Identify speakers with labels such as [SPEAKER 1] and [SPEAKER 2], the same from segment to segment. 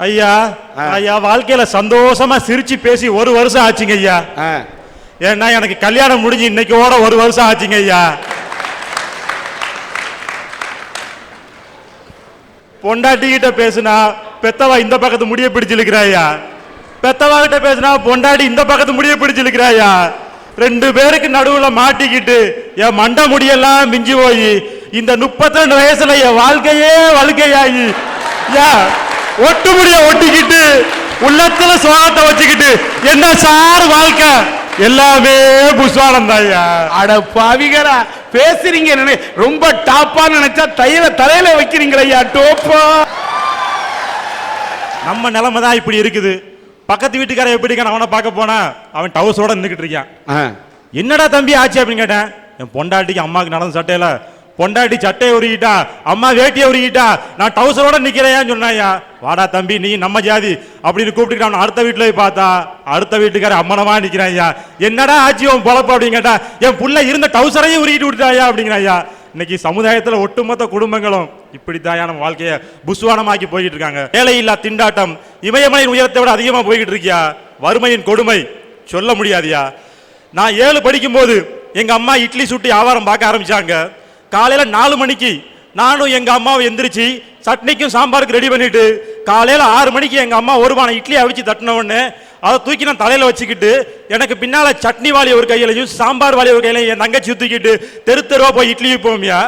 [SPEAKER 1] ஐயா ஐயா வாழ்க்கையில சந்தோஷமா சிரிச்சு பேசி 1 வருஷம் ஆச்சுங்க ஐயா. ஏன்னா எனக்கு கல்யாணம் முடிஞ்சு இன்னைக்கோட 1 வருஷம் ஆச்சுங்க ஐயா. பொண்டாட்டி கிட்ட பேசுனா பெத்தவா இந்த பக்கத்து முடிய பிடிச்சிருக்கிறாயா, பெத்தவா கிட்ட பேசுனா பொண்டாட்டி இந்த பக்கத்து முடிய பிடிச்சிருக்கிறாயா. 2 பேருக்கு நடுவுல மாட்டிக்கிட்டு என் மண்ட முடியெல்லாம் மிஞ்சி போய் இந்த 32 வயசுல என் வாழ்க்கையே வழுக்கையாகி ஒட்டு முடிய ஒட்டிக்கிட்டு உள்ளத்துல சோகத்தை வச்சுக்கிட்டு என்ன சார் வாழ்க்கை எல்லாமே புஷ்வானந்தாயா.
[SPEAKER 2] அட பாவிகளா பேசுறீங்க, ரொம்ப டாப்பா நினைச்சா தலையில வைக்கிறீங்களா ஐயா டோப்பா.
[SPEAKER 1] நம்ம நிலைமை தான் இப்படி இருக்குது. பக்கத்து வீட்டுக்காரன் எப்படி இருக்கான் அவனை பார்க்க போனா அவன் டவுஸோட நின்றுக்கிட்டு இருக்கான். என்னடா தம்பி ஆச்சு அப்படின்னு கேட்டேன். என் பொண்டாட்டிக்கு அம்மாவுக்கு நடந்த சட்டையில பொண்டாட்டி சட்டையை உருகிட்டா, அம்மா வேட்டியை உருகிட்டா, நான் டவுசரோட நிக்கிறேன்னு சொன்னாயா. வாடா தம்பி நீ நம்ம ஜாதி அப்படின்னு கூப்பிட்டு அவன் அடுத்த வீட்டுல போய் பார்த்தா அடுத்த வீட்டுக்கார அம்மனமா நிக்கிறாயா. என்னடா ஆச்சு உன் பொழப்பு அப்படின்னு கேட்டா, என் புள்ள இருந்த டவுசரையும் உருகிட்டு விட்டுட்டாயா அப்படிங்கிறாயா. இன்னைக்கு சமுதாயத்துல ஒட்டுமொத்த குடும்பங்களும் இப்படித்தான் நம்ம வாழ்க்கைய புஸ்வானமாக்கி போய்கிட்டு இருக்காங்க. வேலையில்லா திண்டாட்டம் இமயமலையின் உயரத்தை விட அதிகமா போய்கிட்டு இருக்கியா. வறுமையின் கொடுமை சொல்ல முடியாதியா. நான் 7 படிக்கும் போது எங்க அம்மா இட்லி சுட்டு வியாபாரம் பார்க்க ஆரம்பிச்சாங்க. காலையில 4 மணிக்கு நானும் எங்க அம்மாவும் எந்திரிச்சு சட்னிக்கும் சாம்பாருக்கு ரெடி பண்ணிட்டு காலையில 6 மணிக்கு எங்க அம்மா ஒரு பானை இட்லி அவிச்சு தட்டின உடனே அதை தூக்கி நான் தலையில வச்சுக்கிட்டு எனக்கு பின்னால சட்னி வாளி ஒரு கையிலையும் சாம்பார் வாளி ஒரு கையிலையும் என் தங்கச்சி தூக்கிட்டு தெருவா போய் இட்லி விற்போம்யா.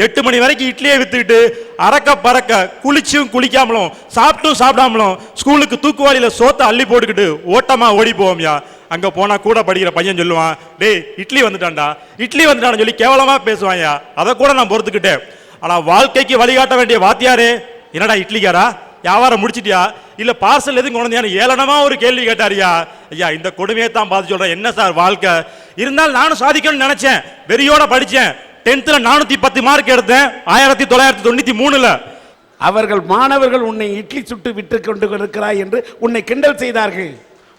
[SPEAKER 1] 8 மணி வரைக்கும் இட்லியை வித்துக்கிட்டு அறக்க பறக்க குளிச்சும் குளிக்காமலும் சாப்பிட்டும் சாப்பிடாமலும் ஸ்கூலுக்கு தூக்குவாளியில சோத்தை அள்ளி போட்டுக்கிட்டு ஓட்டமா ஓடி போவோம்யா. அங்க போனா கூட படிக்கிற பையன் சொல்லுவான், டேய் இட்லி வந்துட்டான்டா இட்லி வந்துட்டான்னு சொல்லி கேவலமா பேசுவாயா. அதை கூட நான் பொறுத்துக்கிட்டேன். ஆனா வாழ்க்கைக்கு வழிகாட்ட வேண்டிய வாத்தியாரே, என்னடா இட்லிக்காரா வியாபாரம் முடிச்சிட்டியா இல்ல பார்சல் எதுவும் கொண்டாந்து ஏளனமா ஒரு கேள்வி கேட்டாரியா. ஐயா இந்த கொடுமையை தான் பார்த்து சொல்றேன். என்ன சார் வாழ்க்கை இருந்தாலும் நானும் சாதிக்கணும்னு நினைச்சேன். வெறியோட படிச்சேன். 10th 410 மார்க் எடுத்தேன் 1993.
[SPEAKER 2] அவர்கள் மாணவர்கள் உன்னை இட்லி சுட்டு விட்டு கொண்டு இருக்கிறாய் என்று உன்னை கிண்டல் செய்தார்கள்.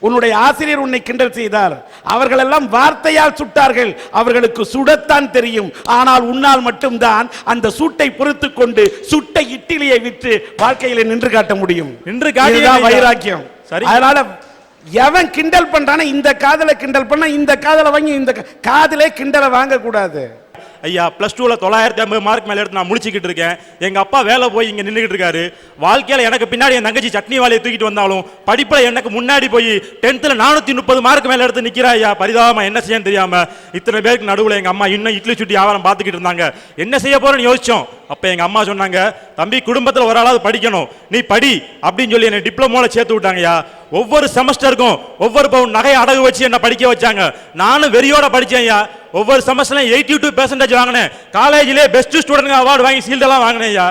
[SPEAKER 2] உன்னுடைய ஆசிரியர் உன்னை கிண்டல் செய்தார். அவர்கள் எல்லாம் வார்த்தையால் சுட்டார்கள். அவர்களுக்கு சுடத்தான் தெரியும். ஆனால் உன்னால் மட்டும்தான் அந்த சூட்டை பொறுத்து கொண்டு சுட்ட இட்லியை விற்று வாழ்க்கையில நின்று காட்ட முடியும்.
[SPEAKER 1] நின்று காட்டியதான்
[SPEAKER 2] வைராக்கியம். அதனால எவன் கிண்டல் பண்றான இந்த காதலை கிண்டல் பண்ண இந்த காதலை வாங்கி இந்த காதலே கிண்டலை வாங்க கூடாது.
[SPEAKER 1] ஐயா +2ல 950 மார்க் மேல எடுத்து நான் முடிச்சுக்கிட்டு இருக்கேன். எங்க அப்பா வேலை போய் இங்க நின்றுகிட்டு இருக்காரு. வாழ்க்கையில எனக்கு பின்னாடி என் தங்கச்சி சட்னி வாளியை தூக்கிட்டு வந்தாலும் படிப்புல எனக்கு முன்னாடி போய் 10th 430 மார்க் மேல எடுத்து நிக்கிறா. ஐயா பரிதாபமா என்ன செய்யன்னு தெரியாம இத்தனை பேருக்கு நடுவுல எங்க அம்மா இன்னும் இட்லி சுட்டி வியாபாரம் பார்த்துக்கிட்டு இருந்தாங்க. என்ன செய்ய போறேன்னு யோசிச்சோம். அப்ப எங்க அம்மா சொன்னாங்க, தம்பி குடும்பத்துல ஒரு ஆளாவது படிக்கணும், நீ படி அப்படின்னு சொல்லி என்னை டிப்ளமோல சேர்த்து விட்டாங்கய்யா. ஒவ்வொரு செமஸ்டருக்கும் ஒவ்வொரு பவுன் நகை அடகு வச்சு என்ன படிக்க வச்சாங்க. நானும் வெறியோட படிச்சேன்யா. ஒவ்வொரு செமஸ்டர்லையும் 82% வாங்கினேன். காலேஜிலே பெஸ்ட் ஸ்டூடெண்ட் அவார்டு வாங்கி சீல்டெல்லாம் வாங்கினேன்யா.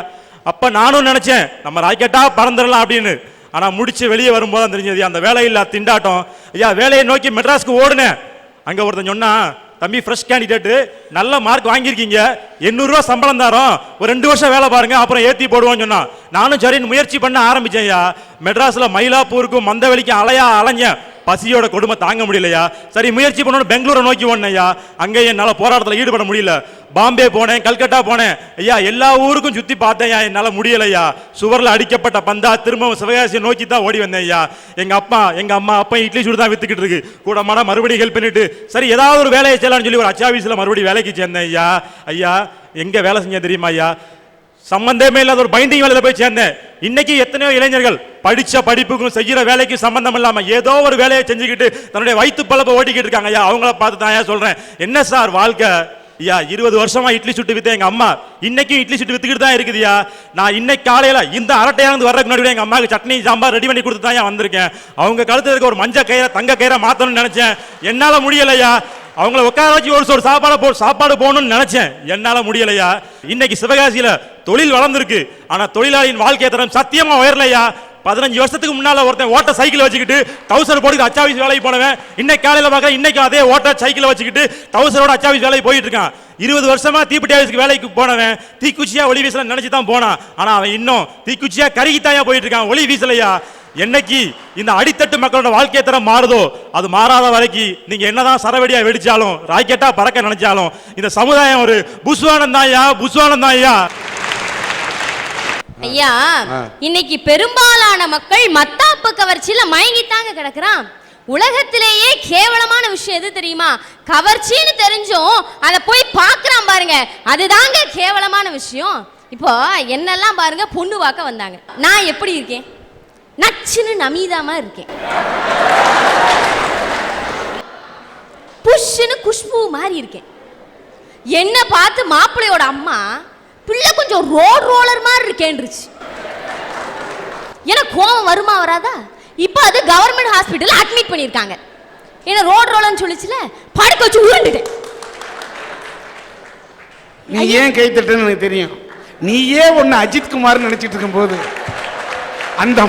[SPEAKER 1] அப்ப நானும் நினைச்சேன் நம்ம ராக்கெட்டா பறந்துடலாம் அப்படின்னு. ஆனா முடிச்சு வெளியே வரும்போது தெரிஞ்சது அந்த வேலையில்லா திண்டாட்டம். ஐயா வேலையை நோக்கி மெட்ராஸ்க்கு ஓடுனேன். அங்க ஒருத்தன் சொன்னா, தம்பி ஃப்ரெஷ் கேண்டிடேட் நல்ல மார்க் வாங்கியிருக்கீங்க, 800 ரூபா சம்பளம் தரோம், ஒரு 2 வருஷம் வேலை பாருங்க அப்புறம் ஏற்றி போடுவோம்னு சொன்னா. நானும் சரின்னு முயற்சி பண்ண ஆரம்பிச்சேன். மெட்ராஸ்ல மயிலாப்பூருக்கும் மந்தவெளிக்கும் அலைஞ்சேன். பசியோட கொடுமை தாங்க முடியலையா. சரி முயற்சி பண்ணணும் பெங்களூரை நோக்கி ஓடனையா. அங்கே என்னால போராட்டத்தில் ஈடுபட முடியல. பாம்பே போனேன், கல்கட்டா போனேன். ஐயா எல்லா ஊருக்கும் சுத்தி பார்த்தேன். என்னால முடியலையா. சுவர்ல அடிக்கப்பட்ட பந்தா திரும்ப சிவகாசியை நோக்கி தான் ஓடி வந்தேன். ஐயா எங்க அம்மா அப்பா இட்லி சுடு தான் வித்துக்கிட்டு இருக்கு. கூட மாட மறுபடியும் ஹெல்ப் பண்ணிட்டு சரி ஏதாவது ஒரு வேலையை செய்யலாம்னு சொல்லி ஒரு அச்சாபீஸ்ல மறுபடியும் வேலைக்கு சேர்ந்தேன். ஐயா எங்க வேலை செஞ்சேன் தெரியுமா ஐயா? சம்பந்தமே இல்லாத ஒரு பைண்டிங் வேலையில போய் சேர்ந்தேன். இன்னைக்கு எத்தனையோ இளைஞர்கள் படிச்ச படிப்புக்கும் செய்யற வேலைக்கும் சம்பந்தம் இல்லாம ஏதோ ஒரு வேலையை செஞ்சுக்கிட்டு தன்னுடைய வயிற்று பழப்ப ஓட்டிக்கிட்டு இருக்காங்க. ஐயா அவங்கள பார்த்து தான் சொல்றேன், என்ன சார் வாழ்க்கை. ஐயா 20 வருஷமா இட்லி சுட்டு வித்த எங்க அம்மா இன்னைக்கும் இட்லி சுட்டு வித்துக்கிட்டு தான் இருக்குதுயா. நான் இன்னைக்கு காலையில இந்த அரட்டையாந்து வர்றதுக்கு முன்னாடி எங்க அம்மாவுக்கு சட்னி சாம்பார் ரெடி பண்ணி கொடுத்து தான் வந்திருக்கேன். அவங்க கழுத்துல இருக்க ஒரு மஞ்சள் கயிறை தங்க கயிறை மாத்தணும்னு நினைச்சேன். என்னால முடியலையா. அவங்கள உட்கார வச்சு ஒரு சாப்பாடு போகணும்னு நினைச்சேன். என்னால முடியலையா. இன்னைக்கு சிவகாசியில தொழில் வளர்ந்துருக்கு. ஆனா தொழிலாளியின் வாழ்க்கை தரம் சத்தியமா உயரலையா. 15 வருஷத்துக்கு முன்னால ஒருத்தன் ஓட்ட சைக்கிள் வச்சுக்கிட்டு டவுசர் போட்டு அச்சாபீஸ் வேலைக்கு போனவன் இன்னைக்கு காலையில பார்க்க இன்னைக்கு அதே ஓட்ட சைக்கிள் வச்சுக்கிட்டு டவுசரோட அச்சாபீஸ் வேலைக்கு போயிட்டு இருக்கான். 20 வருஷமா தீப்பெட்டி ஆபீஸ்க்கு வேலைக்கு போனவன் தீக்குச்சியா ஒளி வீசல நினைச்சு தான் போனான். ஆனா அவன் இன்னும் தீக்குச்சியா கருகித்தாயா போயிட்டு இருக்கான், ஒளி வீசலையா. என்னைக்கு இந்த அடித்தட்டு மக்களோட வாழ்க்கை தரம் மாறுதோ அது மாறாத வரைக்கும் நீங்க என்னதான் சரவெடியா வெடிச்சாலும் ராக்கெட்டா பறக்க நினைச்சாலும் இந்த சமுதாயம் ஒரு புஸ்வானந்தாயா.
[SPEAKER 3] ஐயா, இன்னைக்கு பெரும்பாலான மக்கள் மத்தாப்பு கவர்ச்சியில மயங்கித்தாங்க கிடக்குறான். உலகத்திலேயே கேவலமான விஷயம் எது தெரியுமா? கவர்ச்சின்னு தெரிஞ்சும் அதை போய் பார்க்கறான் பாருங்க, அதுதாங்க கேவலமான விஷயம். இப்போ என்னெல்லாம் பாருங்க, பொண்ணு பார்க்க வந்தாங்க. நான் எப்படி இருக்கேன்? நச்சுன்னு நமீதாமா இருக்கேன். புஷ்ஷுன்னு குஷ்பு மாதிரி இருக்கேன். என்ன பார்த்து மாப்பிள்ளையோட அம்மா, பிள்ளை கொஞ்சம் ரோலர் மாதிரி இருக்கேன்றுச்சு. எனக்கு கோவம் வருமா வராதா? இப்போ அது கவர்மெண்ட் ஹாஸ்பிட்டல் அட்மிட் பண்ணியிருக்காங்க. என்ன ரோலர்னு சொல்லிச்சுல, படுக்க வச்சு உருண்டுட்டேன்.
[SPEAKER 2] நீ ஏன் கை தட்டுன்னு எனக்கு தெரியும். நீயே ஒன்னு அஜித் குமார் நினைச்சிட்டு இருக்கும் போது அந்த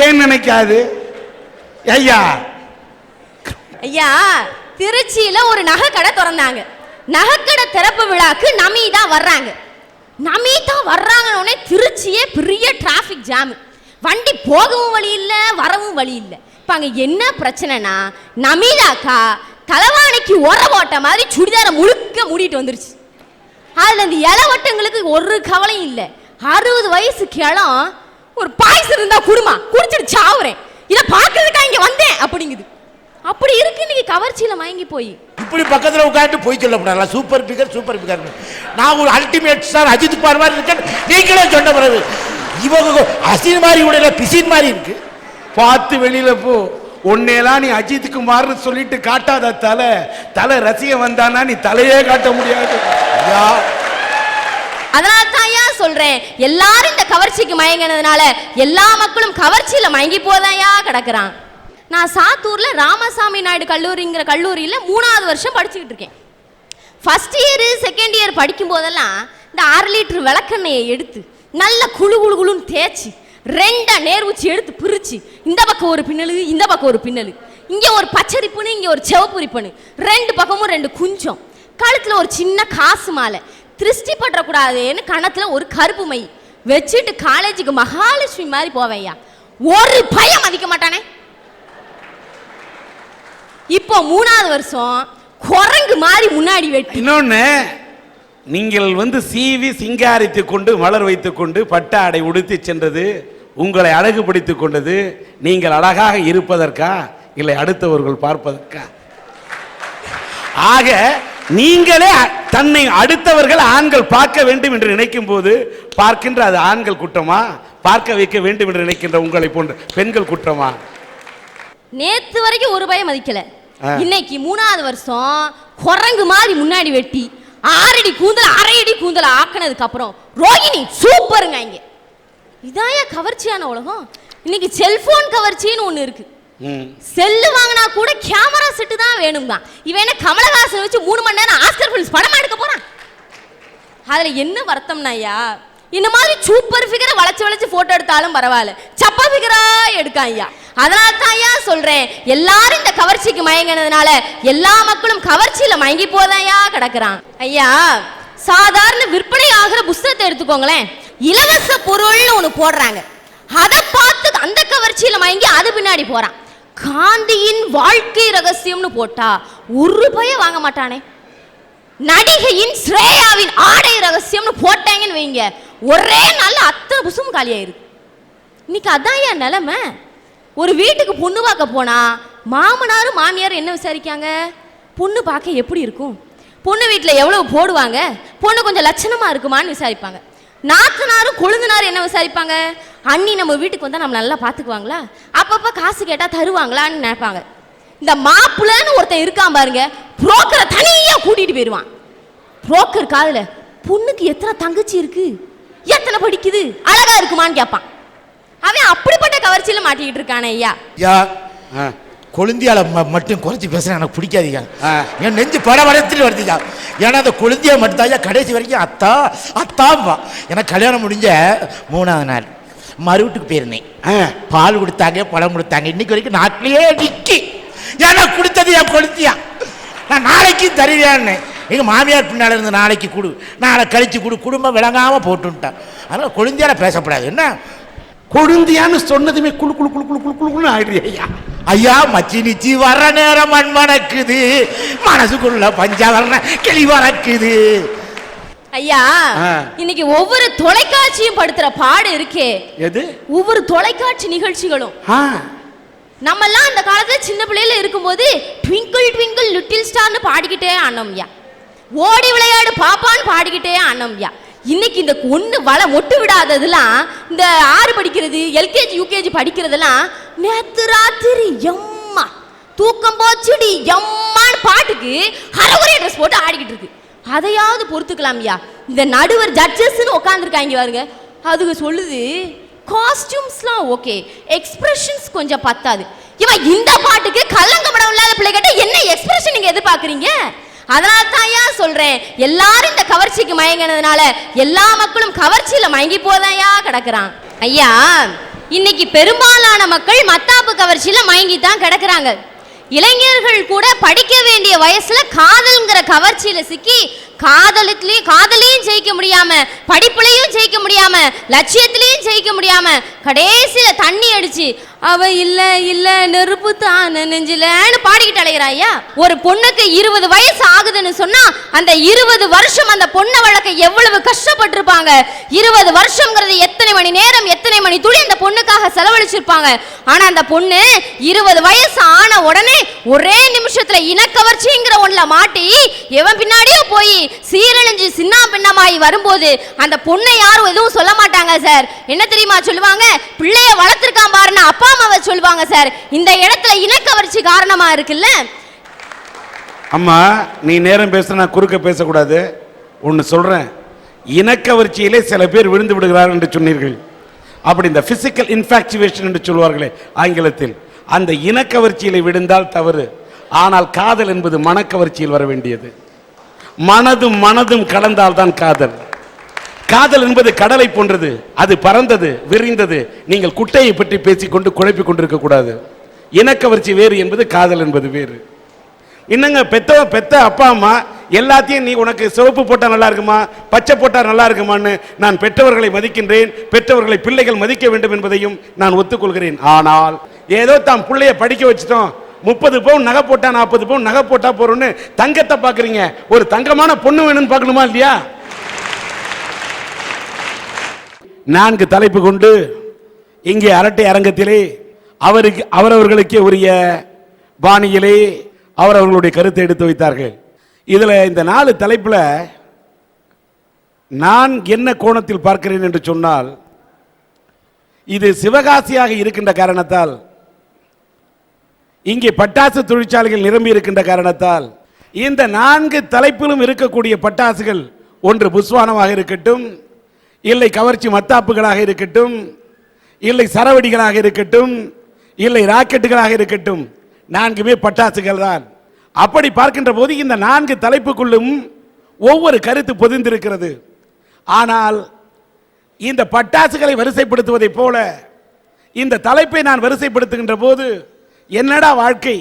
[SPEAKER 2] ஏன் நினைக்காது? ஐயா
[SPEAKER 3] ஐயா, திருச்சியில ஒரு நகைக்கடை திறந்தாங்க. நகைக்கடை திறப்பு விழாக்கு நமீதா வர்றாங்க. நமீதா வர்றாங்கன்னு திருச்சியே பெரிய டிராஃபிக் ஜாம். வண்டி போகவும் வழி இல்லை, வரவும் வழி இல்லை. இப்போ அங்கே என்ன பிரச்சனைனா, நமீதாக்கா தலைவாணிக்கு உர போட்ட மாதிரி சுடிதாரை முழுக்க மூடிட்டு வந்துருச்சு. அதில் இந்த இளவட்டங்களுக்கு ஒரு கவலையும் இல்லை. 60 வயசு கிளம் ஒரு பாய்ஸ் இருந்தா குடுமா குடிச்சிட்டு சாவுறேன், இதை பார்க்கறதுக்கா இங்கே வந்தேன் அப்படிங்குது. அப்படி இருக்கு இன்னைக்கு கவர்ச்சியில மயங்கி போய்.
[SPEAKER 4] இப்படி பக்கத்துல உட்காந்து போய் சொல்லப்படாதா? சூப்பர் பிகர் நான் ஒரு அல்டிமேட் ஸ்டார் அஜித் குமார் மாதிரி இருக்கேன் நீங்களே சொன்ன பிறகு இவங்க அசின் மாதிரி உடையில பிசின் மாதிரி இருக்கு.
[SPEAKER 2] பார்த்து வெளியில போ. உன்னையெல்லாம் நீ அஜித் குமார்னு சொல்லிட்டு காட்டாத தலை ரசிகன் வந்தானா நீ தலையே காட்ட முடியாது.
[SPEAKER 3] அதனால தான் ஐயா சொல்றேன், எல்லாரும் இந்த கவர்ச்சிக்கு மயங்கினதுனால எல்லா மக்களும் கவர்ச்சியில மயங்கி போதாயா கிடக்குறான். நான் சாத்தூர்ல ராமசாமி நாயுடு கல்லூரிங்கிற கல்லூரியில 3வது வருஷம் படிச்சுக்கிட்டு இருக்கேன். ஃபர்ஸ்ட் இயர் செகண்ட் இயர் படிக்கும் போதெல்லாம் இந்த 1/2 லிட்டர் விளக்கெண்ணெயை எடுத்து நல்ல குழுன்னு தேய்ச்சி 2 நேர் ஊச்சி எடுத்து பிரிச்சு, இந்த பக்கம் ஒரு பின்னலு, இந்த பக்கம் ஒரு பின்னலு, இங்க ஒரு பச்சரிப்புன்னு, இங்க ஒரு சிவப்புரிப்புன்னு, 2 பக்கமும் 2 குஞ்சம், கழுத்துல ஒரு சின்ன காசு மாலை, திருஷ்டி பற்றக்கூடாதுன்னு கணத்துல ஒரு கருப்பு மை வச்சுட்டு காலேஜுக்கு மகாலட்சுமி மாதிரி போவேன்யா. ஒரு பயம் மதிக்க மாட்டானே. இப்போ 3வது வருஷம் குரங்கு மாதிரி முன்னாடி வெட்டி.
[SPEAKER 2] இன்னொன்னு, நீங்கள் சீவி சிங்காரித்துக் கொண்டு மலர் வைத்துக் கொண்டு பட்ட ஆடை உடுத்தி சென்றது உங்களை அழகுபடுத்திக் கொண்டது நீங்கள் அழகாக இருப்பதற்கா இல்லை அடுத்தவர்கள் பார்ப்பதற்கா? ஆக நீங்களே தன்னை அடுத்தவர்கள் ஆண்கள் பார்க்க வேண்டும் என்று நினைக்கும் போது பார்க்கின்ற அது ஆண்கள் குற்றமா? பார்க்க வைக்க வேண்டும் என்று நினைக்கின்ற உங்களை போன்ற பெண்கள் குற்றமா?
[SPEAKER 3] நேத்து வரைக்கும் ஒரு பயம் மதிக்கல, இன்னைக்கு 3வது வருஷம் குரங்கு மாதிரி முன்னாடி வெட்டி 6 அடி கூந்தல் 1/2 அடி கூந்தல் ஆக்கினதுக்கு அப்புறம் ரோகிணி சூப்பருங்க. இங்க இதாயா கவர்ச்சியான உலகம். இன்னைக்கு செல்போன் கவர்ச்சின்னு ஒண்ணு இருக்கு. செல்லு வாங்கினா கூட கேமரா செட்டு தான் வேணும் தான். இவன் என்ன கமலஹாசன் வச்சு 3 மணி நேரம் ஆஸ்கர் பிலிம்ஸ் படமா எடுக்க போறான். அதுல என்ன வருத்தம்னா ஐயா, இந்த மாதிரி சூப்பர் ஃபிகரை வளைச்சு போட்டோ எடுத்தாலும் பரவாயில்ல, சப்பா ஃபிகரா எடுக்கான் ஐயா. அதனால தான் ஐயா சொல்றேன், எல்லாரும் இந்த கவர்ச்சிக்கு மயங்கினதுனால எல்லா மக்களும் கவர்ச்சியில மயங்கி போதையா கிடக்குறான். ஐயா, சாதாரண விற்பனை ஆகிற புத்தகத்தை எடுத்துக்கோங்களேன், இலவச பொருள்னு ஒண்ணு போடுறாங்க, அதை பார்த்து அந்த கவர்ச்சியில மயங்கி அது பின்னாடி போறான். காந்தியின் வாழ்க்கை ரகசியம்னு போட்டா ஒரு பய வாங்க மாட்டானே. நடிகையின் ஸ்ரேயாவின் ஆடை ரகசியம்னு போட்டாங்கன்னு வைங்க, ஒரே நாள் அத்தனை புசும் காலியாயிருக்கு. இன்னைக்கு அதான் என் நிலைமை. ஒரு வீட்டுக்கு பொண்ணு பார்க்க போனா மாமனாரும் மாமியாரும் என்ன விசாரிக்காங்க? பொண்ணு பார்க்க எப்படி இருக்கும், பொண்ணு வீட்டில் எவ்வளவு போடுவாங்க, பொண்ணு கொஞ்சம் லட்சணமா இருக்குமான்னு விசாரிப்பாங்க. நாத்தனாரும் கொழுந்தனாரும் என்ன விசாரிப்பாங்க? அண்ணி நம்ம வீட்டுக்கு வந்தால் நம்ம நல்லா பார்த்துக்குவாங்களா, அப்பப்போ காசு கேட்டால் தருவாங்களான்னு நினைப்பாங்க. இந்த மாப்பிள்ளைன்னு ஒருத்தன் இருக்கான் பாருங்க, புரோக்கரை தனியாக கூட்டிட்டு போயிடுவான். புரோக்கர் காதுல பொண்ணுக்கு எத்தனை தங்கச்சி இருக்கு, எத்தனை படிக்குது, அழகா இருக்குமான்னு கேட்பான். அவன் அப்படிப்பட்ட கவர்ச்சியில மாட்டிக்கிட்டு இருக்கானே ஐயா.
[SPEAKER 4] ஐயா, கொழுந்தியால மட்டும் குறைச்சி பேசுறேன், எனக்கு பிடிக்காதீங்க. என் நெஞ்சு படபடத்துட்டு வருதுயா. ஏன்னா அந்த கொழுந்தியா மட்டும் தான் கடைசி வரைக்கும் அத்தா அத்தாம்பா. எனக்கு கல்யாணம் முடிஞ்ச 3வது நாள் மறு வீட்டுக்கு போயிருந்தேன். பால் கொடுத்தாங்க, பழம் கொடுத்தாங்க. இன்னைக்கு வரைக்கும் நாட்டிலேயே நிக்கி ஏன்னா கொடுத்தது என் கொழுந்தியா. நான் நாளைக்கு தருவியான்னு எங்க மாமியார் பின்னால இருந்து நாளைக்கு கொடு, நாளை கழிச்சு கொடு, குடும்பம் விளங்காம போட்டுட்டான். அதனால கொழுந்தியால பேசப்படாது. என்ன
[SPEAKER 2] கொழுந்தியான்னு சொன்னதுமே குழு குழு குழு குழு குழு குழுன்னு ஆயிடுது ஐயா.
[SPEAKER 4] ஐயா, மச்சி நிச்சி வர்ற நேரம் மண் மணக்குது, மனசுக்குள்ள பஞ்சாவரண கிளி வறக்குது.
[SPEAKER 3] ஐயா, இன்னைக்கு ஒவ்வொரு தொலைக்காட்சியும் படுத்துற பாடு இருக்கே,
[SPEAKER 2] எது?
[SPEAKER 3] ஒவ்வொரு தொலைக்காட்சி நிகழ்ச்சிகளும். நம்ம எல்லாம் அந்த காலத்துல சின்ன பிள்ளையில இருக்கும்போது ட்விங்கிள் ட்விங்கிள் லிட்டில் ஸ்டார்னு பாடிக்கிட்டே ஆனோம்யா, ஓடி விளையாடு பாப்பான்னு பாடிக்கிட்டே ஆனோம்யா. இன்னைக்கு இந்த ஒண்ணு மொட்டு விடாததெல்லாம், இந்த 6 படிக்கிறது, எல்கேஜி யூகேஜி படிக்கிறதெல்லாம் நேத்து ராத்திரி எம்மா தூக்கம் போச்சுடி எம்மான்னு பாட்டுக்கு ஹரகுரே ட்ரெஸ் போட்டு ஆடிக்கிட்டு இருக்கு. அதையாவது பொறுத்துக்கலாம்யா. இந்த நடுவர் ஜட்ஜஸ்ன்னு உட்காந்துருக்காங்க பாருங்க, அதுக்கு சொல்லுது காஸ்டியூம்ஸ்லாம் ஓகே, எக்ஸ்பிரஷன்ஸ் கொஞ்சம் பத்தாது. இவன் இந்த பாட்டுக்கு கல்லங்கப்படம் இல்லாத பிள்ளைகிட்ட என்ன எக்ஸ்பிரஷன் நீங்க எதிர்பார்க்குறீங்க? அதனால தான் ஏன் சொல்றேன், எல்லாரும் இந்த கவர்ச்சிக்கு மயங்கினதுனால எல்லா மக்களும் கவர்ச்சியில மயங்கி போதையா கிடக்குறான். ஐயா, இன்னைக்கு பெரும்பாலான மக்கள் மத்தாப்பு கவர்ச்சியில மயங்கி தான் கிடக்குறாங்க. இளைஞர்கள் கூட படிக்க வேண்டிய வயசுல காதல்ங்கிற கவர்ச்சியில சிக்கி காதலையும் ஜெயிக்க முடியாம, படிப்புலையும் ஜெயிக்க முடியாம, லட்சியத்திலையும் ஜெயிக்க முடியாம, கடைசியில தண்ணி அடிச்சு அவ இல்ல இல்ல நெருப்பு தான் நெஞ்சிலன்னு பாடிக்கிட்டு அலைகிறாயா. ஒரு பொண்ணுக்கு 20 வயசு ஆகுதுன்னு சொன்னா அந்த 20 வருஷம் அந்த பொண்ணை வளர்க்க எவ்வளவு கஷ்டப்பட்டிருப்பாங்க. 20 வருஷம்ங்கிறது எத்தனை மணி நேரம், எத்தனை மணி துளி அந்த பொண்ணுக்காக செலவழிச்சிருப்பாங்க. ஆனா அந்த பொண்ணு 20 வயசு ஆன உடனே ஒரே நிமிஷத்துல இனக்கவர்ச்சிங்கிற ஒண்ணுல மாட்டி எவன் பின்னாடியோ போய் சீரழிஞ்சு சின்ன பின்னமாயி வரும்போது அந்த பொண்ணை யாரும் எதுவும் சொல்ல மாட்டாங்க சார். என்ன தெரியுமா சொல்லுவாங்க? பிள்ளைய வளர்த்திருக்கான் பாருன்னு அப்பா அம்மாவை சொல்லுவாங்க சார். இந்த இடத்துல இனக்கவர்ச்சி காரணமா இருக்குல்ல.
[SPEAKER 2] அம்மா, நீ நேரம் பேசுனா குறுக்க பேசக்கூடாது. ஒன்னு சொல்றேன், இனக்கவர்ச்சியிலே சில பேர் விழுந்து விடுகிறார்கள் என்று சொன்னீர்கள். அப்படி இந்த பிசிக்கல் இன்ஃபாக்சுவேஷன் என்று சொல்வார்களே ஆங்கிலத்தில், அந்த இனக்கவர்ச்சியிலே விழுந்தால் தவறு. ஆனால் காதல் என்பது மனக்கவர்ச்சியில் வர வேண்டியது. மனதும் கலந்தால் தான் காதல். காதல் என்பது கடலை போன்றது, அது பறந்தது, விரிந்தது. நீங்கள் குட்டையை பற்றி பேசிக்கொண்டு குழப்பிக் கொண்டிருக்க கூடாது. இனக்கவர்ச்சி வேறு என்பது காதல் என்பது வேறு. இன்னங்க பெத்த அப்பா அம்மா எல்லாத்தையும் நீ உனக்கு சிவப்பு போட்டா நல்லா இருக்குமா, பச்சை போட்டா நல்லா இருக்குமான்னு நான் பெற்றவர்களை மதிக்கின்றேன். பெற்றவர்களை பிள்ளைகள் மதிக்க வேண்டும் என்பதையும் நான் ஒத்துக்கொள்கிறேன். ஆனால் ஏதோ தான் பிள்ளைய படிக்க வச்சுட்டோம், 30 பவுன் நகை போட்டா 40 பவுன் நகை போட்டா போறோம்னு தங்கத்தை பாக்குறீங்க. ஒரு தங்கமான பொண்ணு வேணும்னு பார்க்கணுமா இல்லையா? 4 தலைப்பு கொண்டு இங்கே அரட்டை அரங்கத்திலே அவரவர்களுக்கே உரிய பாணியிலே அவரவர்களுடைய கருத்தை எடுத்து வைத்தார்கள். இதுல இந்த 4 தலைப்புல நான் என்ன கோணத்தில் பார்க்கிறேன் என்று சொன்னால், இது சிவகாசியாக இருக்கின்ற காரணத்தால், இங்கே பட்டாசு தொழிற்சாலைகள் நிரம்பி இருக்கின்ற காரணத்தால், இந்த 4 தலைப்பிலும் இருக்கக்கூடிய பட்டாசுகள் ஒன்று புஸ்வானமாக இருக்கட்டும், இல்லை கவர்ச்சி மத்தாப்புகளாக இருக்கட்டும், இல்லை சரவடிகளாக இருக்கட்டும், இல்லை ராக்கெட்டுகளாக இருக்கட்டும், 4மே பட்டாசுகள் தான். அப்படி பார்க்கின்ற போது இந்த 4 தலைப்புக்குள்ளும் ஒவ்வொரு கருத்து பொதிந்திருக்கிறது. ஆனால் இந்த பட்டாசுகளை வரிசைப்படுத்துவதை போல இந்த தலைப்பை நான் வரிசைப்படுத்துகின்ற போது, என்னடா வாழ்க்கை,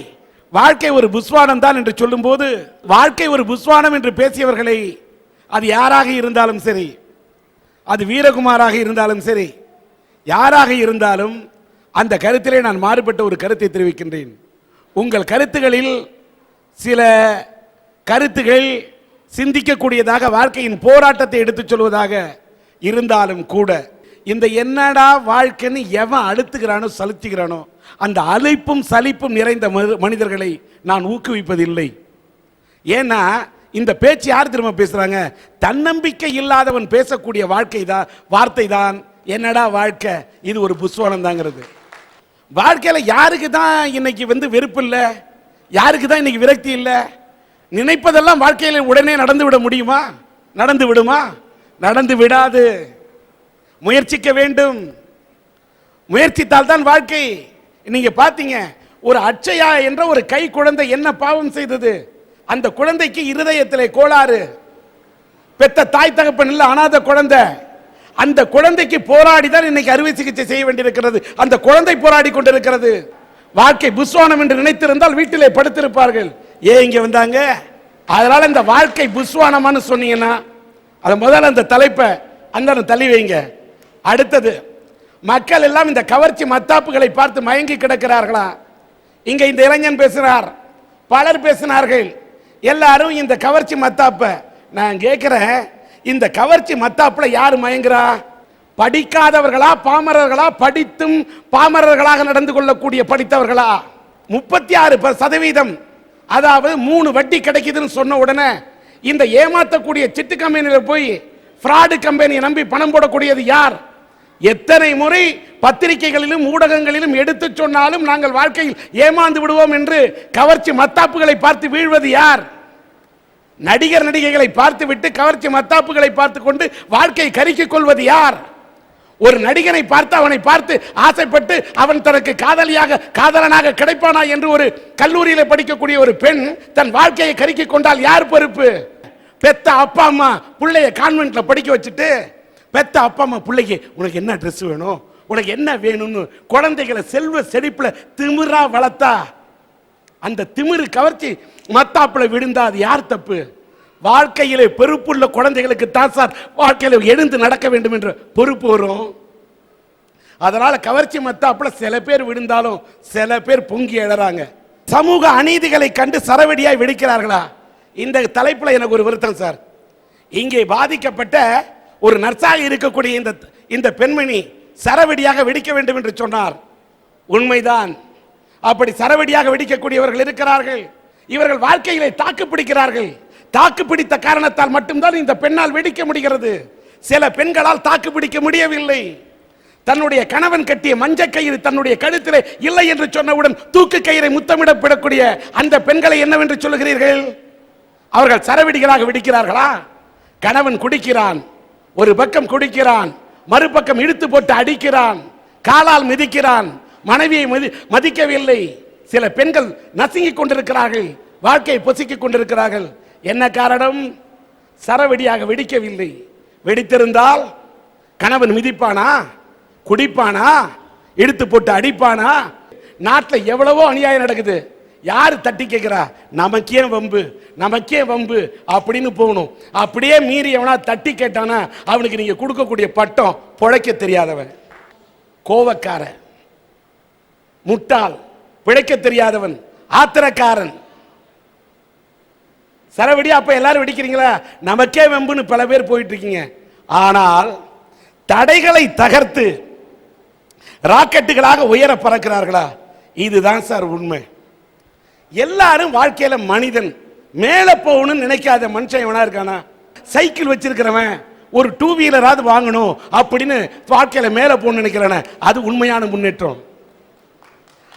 [SPEAKER 2] வாழ்க்கை ஒரு புஸ்வானம் தான் என்று சொல்லும் போது, வாழ்க்கை ஒரு புஸ்வானம் என்று பேசியவர்களை, அது யாராக இருந்தாலும் சரி, அது வீரகுமாராக இருந்தாலும் சரி, யாராக இருந்தாலும் அந்த கருத்திலே நான் மாறுபட்ட ஒரு கருத்தை தெரிவிக்கின்றேன். உங்கள் கருத்துகளில் சில கருத்துகள் சிந்திக்கக்கூடியதாக, வாழ்க்கையின் போராட்டத்தை எடுத்துச் சொல்வதாக இருந்தாலும் கூட, இந்த என்னடா வாழ்க்கைன்னு எவன் அழுத்துகிறானோ சலிச்சுகிறானோ அந்த அழைப்பும் சலிப்பும் நிறைந்த மனிதர்களை நான் ஊக்குவிப்பதில்லை. ஏன்னா இந்த பேச்சு யார் திரும்ப பேசுறாங்க? தன்னம்பிக்கை இல்லாதவன் பேசக்கூடிய வார்த்தை தான் என்னடா வாழ்க்கை, இது ஒரு புஸ்வானம் தாங்கிறது. வாழ்க்கையில யாருக்கு தான் இன்னைக்கு வெறுப்பு இல்லை, யாருக்கு தான் இன்னைக்கு விரக்தி இல்லை? நினைப்பதெல்லாம் வாழ்க்கையில உடனே நடந்து விட முடியுமா? நடந்து விடுமா? நடந்து விடாது. முயற்சிக்க வேண்டும். முயற்சித்தால் தான் வாழ்க்கை. நீங்க பாத்தீங்க, ஒரு அட்சயா என்ற ஒரு கை குழந்தை என்ன பாவம் செய்தது? அந்த குழந்தைக்கு இருதயத்திலே கோளாறு, பெத்த தாய் தகப்பன் இல்ல, அனாத குழந்தை. அந்த குழந்தைக்கு போராடிதான் இன்னைக்கு அறுவை சிகிச்சை செய்ய வேண்டியிருக்கிறது. அந்த குழந்தை போராடி கொண்டிருக்கிறது. வாழ்க்கை புஸ்வானம் என்று நினைத்திருந்தால் வீட்டிலே படுத்திருப்பார்கள். ஏன் இங்க வந்தாங்க? அதனால இந்த வாழ்க்கை புஸ்வானமானு சொன்னீங்கன்னா அதை முதல்ல அந்த தலைப்பை அந்த தள்ளி வைங்க. அடுத்தது, மக்கள் எல்லாம் இந்த கவர்ச்சி மத்தாப்புகளை பார்த்து மயங்கி கிடக்கிறார்களா? இங்க இந்த இளைஞன் பேசுறார், பலர் பேசினார்கள். எல்லாரும் இந்த கவர்ச்சி மத்தாப்ப நான் கேட்கிறேன், இந்த கவர்ச்சி மத்தாப்புல யார் மயங்குறா? படிக்காதவர்களா பாமரர்களா? படித்தும் பாமரர்களாக நடந்து கொள்ளக்கூடிய படித்தவர்களா? 36%, அதாவது 3 வட்டி கிடைக்குதுன்னு சொன்ன உடனே இந்த ஏமாத்தக்கூடிய சிட்டு கம்பெனியில போய் ஃப்ராடு கம்பெனியை நம்பி பணம் போடக்கூடியது யார்? எத்தனை முறை பத்திரிகைகளிலும் ஊடகங்களிலும் எடுத்து சொன்னாலும் நாங்கள் வாழ்க்கையில் ஏமாந்து விடுவோம் என்று கவர்ச்சி மத்தாப்புகளை பார்த்து வீழ்வது யார்? நடிகர் நடிகைகளை பார்த்து விட்டு கவர்ச்சி மத்தாப்புகளை பார்த்து கொண்டு வாழ்க்கையை கருக்கிக் கொள்வது யார்? ஒரு நடிகனை பார்த்து அவனை பார்த்து ஆசைப்பட்டு அவன் தனக்கு காதலனாக கிடைப்பானா என்று ஒரு கல்லூரியில் படிக்கக்கூடிய ஒரு பெண் தன் வாழ்க்கையை கருக்கிக் கொண்டால் யார் பொறுப்பு? பெத்த அப்பா அம்மா பிள்ளைய கான்வென்ட்ல படிக்க வச்சுட்டு, பெத்த அப்பா அம்மா பிள்ளைக்கு உனக்கு என்ன ட்ரெஸ் வேணும், உனக்கு என்ன வேணும்னு குழந்தைகளை செல்வ செழிப்புல திமிரா வளர்த்தா அந்த திமிரு கவர்ச்சி மத்தாப்புல விழுந்தா அது யார் தப்பு? வாழ்க்கையிலே பொறுப்புள்ள குழந்தைகளுக்கு தான் சார் வாழ்க்கையில எழுந்து நடக்க வேண்டும் என்ற பொறுப்பு வரும். அதனால கவர்ச்சி மத்தாப்புல சில பேர் விழுந்தாலும் சில பேர் பொங்கி எழறாங்க. சமூக அநீதிகளை கண்டு சரவெடியாய் வெடிக்கிறார்களா? இந்த தலைப்புல எனக்கு ஒரு வருத்தம் சார். இங்கே பாதிக்கப்பட்ட ஒரு நர்ஸாக இருக்கக்கூடிய இந்த பெண்மணி சரவெடியாக வெடிக்க வேண்டும் என்று சொன்னார். உண்மைதான், அப்படி சரவெடியாக வெடிக்கக்கூடியவர்கள் இருக்கிறார்கள். இவர்கள் வாழ்க்கையிலே தாக்கு பிடிக்கிறார்கள். தாக்கு பிடித்த காரணத்தால் மட்டும்தான் இந்த பெண்ணால் வெடிக்க முடிகிறது. சில பெண்களால் தாக்கு பிடிக்க முடியவில்லை. தன்னுடைய கணவன் கட்டிய மஞ்சள் கயிறு தன்னுடைய கழுத்திலே இல்லை என்று சொன்னவுடன் தூக்கு கயிறை முத்தமிடப்படக்கூடிய அந்த பெண்களை என்னவென்று சொல்லுகிறீர்கள்? அவர்கள் சரவெடிகளாக வெடிக்கிறார்களா? கணவன் குடிக்கிறான், ஒரு பக்கம் குடிக்கிறான், மறுபக்கம் இழுத்து போட்டு அடிக்கிறான், காலால் மிதிக்கிறான், மனைவியை மதிக்கவில்லை. சில பெண்கள் நசுங்கிக் கொண்டிருக்கிறார்கள், வாழ்க்கையை பொசிக்கிக் கொண்டிருக்கிறார்கள். என்ன காரணம்? சரவெடியாக வெடிக்கவில்லை. வெடித்திருந்தால் கணவன் மிதிப்பானா, குடிப்பானா, இழுத்து போட்டு அடிப்பானா? நாட்டில் எவ்வளவோ அநியாயம் நடக்குது. யாரு தட்டி கேட்கிறா? நமக்கே வம்பு, நமக்கே வம்பு அப்படின்னு போகணும். அப்படியே மீறி எவனா தட்டி கேட்டானா அவனுக்கு நீங்க கொடுக்கக்கூடிய பட்டம் பொழைக்க தெரியாதவன், கோவக்கார, முட்டாள், பிழைக்க தெரியாதவன், ஆத்திரக்காரன். சரவெடி அப்ப எல்லாரும் வெடிக்கிறீங்களா? நமக்கே வம்புன்னு பல பேர் போயிட்டு இருக்கீங்க. ஆனால் தடைகளை தகர்த்து ராக்கெட்டுகளாக உயர பறக்கிறார்களா? இதுதான் சார் உண்மை. எல்லாரும் வாழ்க்கையில மனிதன் மேல போகணும்னு நினைக்காத மனுஷன் எவனா இருக்கானா? சைக்கிள் வச்சிருக்கிறவன் ஒரு 2 வீலராவது வாங்கணும் அப்படின்னு வாழ்க்கையில மேல போகணும்னு நினைக்கிறானே, அது உண்மையான முன்னேற்றம்.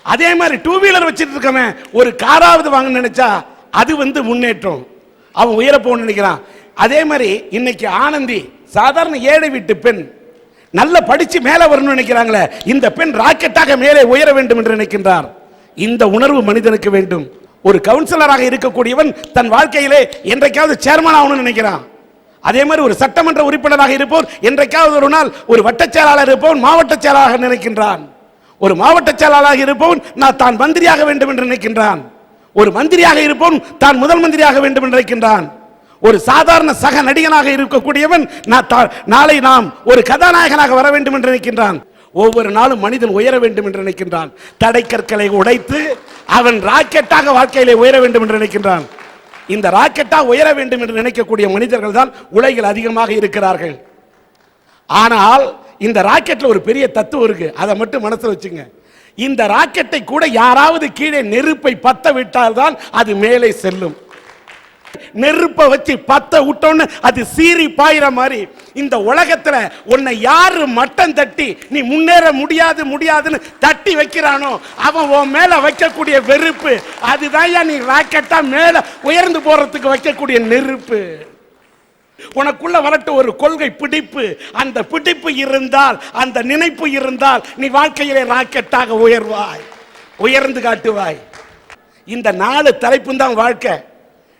[SPEAKER 2] அதே மாதிரி 2 வீலர் வச்சிட்டு இருக்கவன் ஒரு காராவது வாங்கணும்னு நினைச்சா அது முன்னேற்றம், அவன் உயர போகணும்னு நினைக்கிறான். அதே மாதிரி இன்னைக்கு ஆனந்தி சாதாரண ஏழை வீட்டு பெண், நல்ல படிச்சு மேல வரணும்னு நினைக்கிறாங்களே, இந்த பெண் ராக்கெட்டாக மேலே உயர வேண்டும் என்று நினைக்கின்றார். இந்த உணர்வு மனிதனுக்கு வேண்டும். ஒரு கவுன்சிலராக இருக்கக்கூடியவன் தன் வாழ்க்கையிலே என்றைக்காவது சேர்மன் ஆகணும்னு நினைக்கிறான். அதே மாதிரி ஒரு சட்டமன்ற உறுப்பினராக இருப்போர் என்றைக்காவது ஒரு நாள் ஒரு வட்ட செயலாளர் இருப்பவன் மாவட்ட செயலாளராக நினைக்கின்றான். ஒரு மாவட்ட செயலாளராக இருப்பவன் நான் தான் மந்திரியாக வேண்டும் என்று நினைக்கின்றான். ஒரு மந்திரியாக இருப்பவன் தான் முதல் மந்திரியாக வேண்டும் என்று நினைக்கின்றான். ஒரு சாதாரண சக நடிகனாக இருக்கக்கூடியவன் நாளை நாம் ஒரு கதாநாயகனாக வர வேண்டும் என்று நினைக்கின்றான். ஒவ்வொரு நாளும் மனிதன் உயர வேண்டும் என்று நினைக்கின்றான். தடை கற்களை உடைத்து அவன் ராக்கெட்டாக வாழ்க்கையிலே உயர வேண்டும் என்று நினைக்கின்றான். இந்த ராக்கெட்டாக உயர வேண்டும் என்று நினைக்கக்கூடிய மனிதர்கள் தான் உலகில் அதிகமாக இருக்கிறார்கள். ஆனால் இந்த ராக்கெட்ல ஒரு பெரிய தத்துவம் இருக்கு, அதை மட்டும் மனசுல வச்சுங்க. இந்த ராக்கெட்டை கூட யாராவது கீழே நெருப்பை பத்த விட்டால்தான் அது மேலே செல்லும். நெருப்பை வச்சு பத்த விட்டோன்னு அது சீறி பாயிற மாதிரி இந்த உலகத்துல உன்னை யாரு மட்டம் தட்டி நீ முன்னேற முடியாதுன்னு தட்டி வைக்கிறானோ அவன் உன் மேல வைக்கக்கூடிய வெறுப்பு, அதுதான் நீ ராக்கெட்டா மேல உயர்ந்து போறதுக்கு வைக்கக்கூடிய நெருப்பு. உனக்குள்ள வரட்டு ஒரு கொள்கை பிடிப்பு, அந்த பிடிப்பு இருந்தால், அந்த நினைப்பு இருந்தால் நீ வாழ்க்கையிலே ராக்கெட்டாக உயர்வாய், உயர்ந்து காட்டுவாய். இந்த 4 தலைப்பு தான் வாழ்க்கை.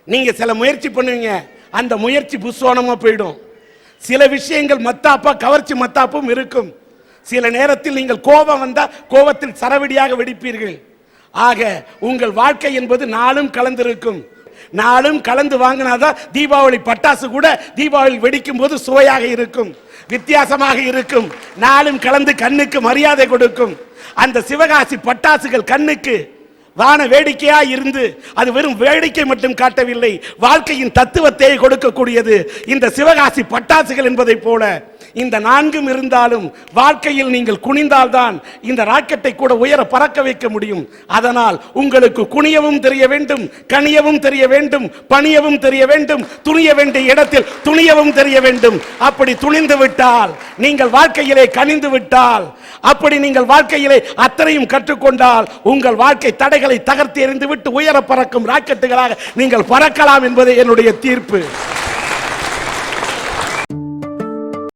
[SPEAKER 2] நீங்க சில முயற்சி பண்ணுவீங்க, அந்த முயற்சி புஸ்வானமா போயிடும். சில விஷயங்கள் மத்தாப்பா கவர்ச்சி மத்தாப்பும் இருக்கும். சில நேரத்தில் நீங்கள் கோபம் வந்தா கோபத்தில் சரவெடியாக வெடிப்பீர்கள். ஆக உங்கள் வாழ்க்கை என்பது 4ம் கலந்திருக்கும். 4ம் கலந்து வாங்கினாதான் தீபாவளி பட்டாசு கூட தீபாவளி வெடிக்கும் போது சுவையாக இருக்கும், வித்தியாசமாக இருக்கும். 4ம் கலந்து கண்ணுக்கு மரியாதை கொடுக்கும். அந்த சிவகாசி பட்டாசுகள் கண்ணுக்கு வான வேடிக்கையா இருந்து அது வெறும் வேடிக்கை மட்டும் காட்டவில்லை, வாழ்க்கையின் தத்துவத்தை கொடுக்கக்கூடியது. இந்த சிவகாசி பட்டாசுகள் என்பதை போல இந்த நான்கும் இருந்தாலும் வாழ்க்கையில் நீங்கள் குனிந்தால்தான் இந்த ராக்கெட்டை கூட உயர பறக்க வைக்க முடியும். அதனால் உங்களுக்கு குனியவும் தெரிய வேண்டும், கனியவும் தெரிய வேண்டும், பணியவும் தெரிய வேண்டும், துணிய வேண்டிய இடத்தில் துணியவும் தெரிய வேண்டும். அப்படி துணிந்து விட்டால், நீங்கள் வாழ்க்கையிலே கனிந்து விட்டால், அப்படி நீங்கள் வாழ்க்கையிலே அத்தனையும் கற்றுக்கொண்டால் உங்கள் வாழ்க்கை தடைகளை தகர்த்து எறிந்து விட்டு உயர பறக்கும் ராக்கெட்டுகளாக நீங்கள் பறக்கலாம் என்பதே என்னுடைய தீர்ப்பு.